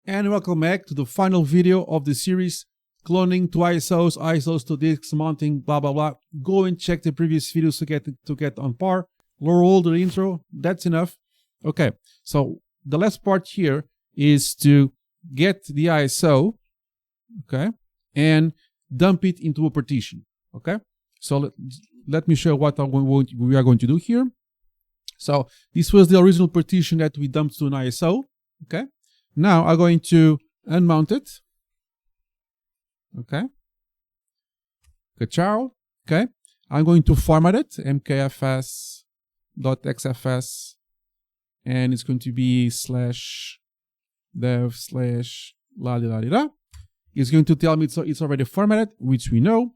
And welcome back to the final video of the series, cloning to ISOs to disks, mounting, blah blah blah. Go and check the previous videos to get on par. Roll the intro. That's enough. Okay, so the last part here is to get the ISO, okay, and dump it into a partition. Okay, so let me show what we are going to do here. So this was the original partition that we dumped to an ISO. Okay, now I'm going to unmount it. Okay, Ka-chow. Okay, I'm going to format it, mkfs.xfs, and it's going to be /dev/la-di-da-di-da. It's going to tell me it's already formatted, which we know.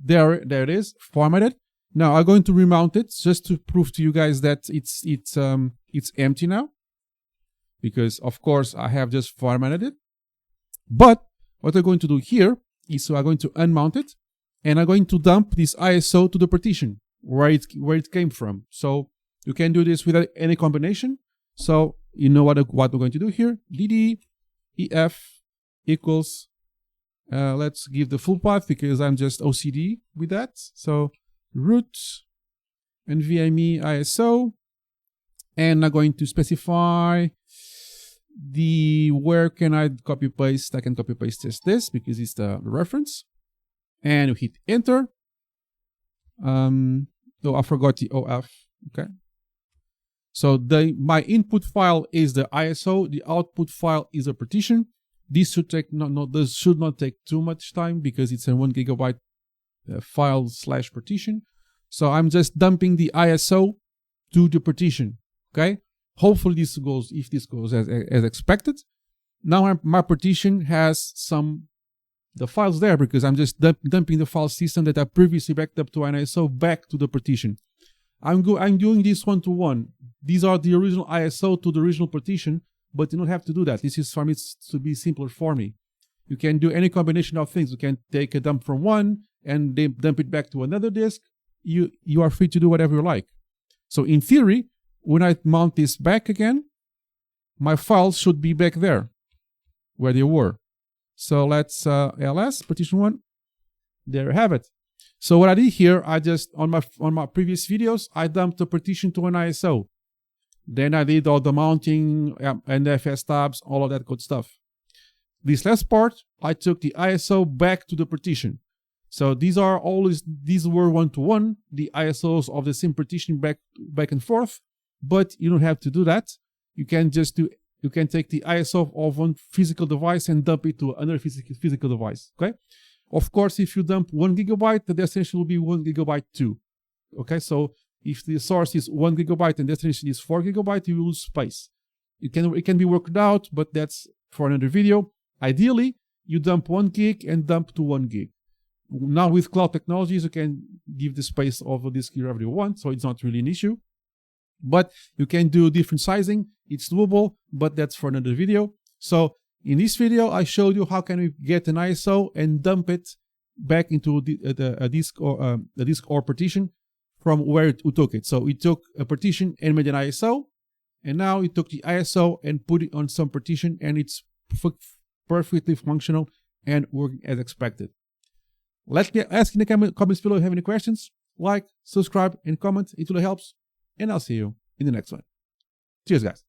There it is, formatted. Now I'm going to remount it just to prove to you guys that it's empty now, because of course I have just formatted it. But what I'm going to do here is I'm going to unmount it, and I'm going to dump this ISO to the partition where it came from. So you can do this without any combination. So you know what we're going to do here. dd ef equals, let's give the full path because I'm just OCD with that. So root nvme ISO, and I'm going to specify where can I copy paste. I can copy paste this because it's the reference, and you hit enter. Oh, I forgot the OF. Okay, so my input file is the ISO, the output file is a partition. This should take this should not take too much time because it's a 1 GB file / partition. So I'm just dumping the ISO to the partition. Okay, hopefully this goes as expected. Now my partition has the files there because I'm just dumping the file system that I previously backed up to an ISO back to the partition. I'm doing this one-to-one. These are the original ISO to the original partition, but you don't have to do that. This is for me to be simpler for me. You can do any combination of things. You can take a dump from one and then dump it back to another disk. You are free to do whatever you like. So in theory, when I mount this back again, my files should be back there where they were. So let's ls partition 1. There you have it. So what I did here, I just on my previous videos, I dumped the partition to an ISO. Then I did all the mounting and FS tabs, all of that good stuff. This last part, I took the ISO back to the partition. So these were one-to-one, the ISOs of the same partition back and forth, but you don't have to do that. You can take the ISO of one physical device and dump it to another physical device. Okay. Of course, if you dump 1 GB, the destination will be 1 GB too. Okay. So if the source is 1 GB and destination is 4 GB, you lose space. It can be worked out, but that's for another video. Ideally, you dump 1 gig and dump to 1 gig. Now with cloud technologies, you can give the space of a disk wherever you want, so it's not really an issue. But you can do different sizing. It's doable, but that's for another video. So in this video, I showed you how can we get an ISO and dump it back into a disk or partition from where we took it. So we took a partition and made an ISO, and now we took the ISO and put it on some partition, and it's perfectly functional and working as expected. Ask in the comments below if you have any questions. Like, subscribe, and comment. It really helps. And I'll see you in the next one. Cheers, guys.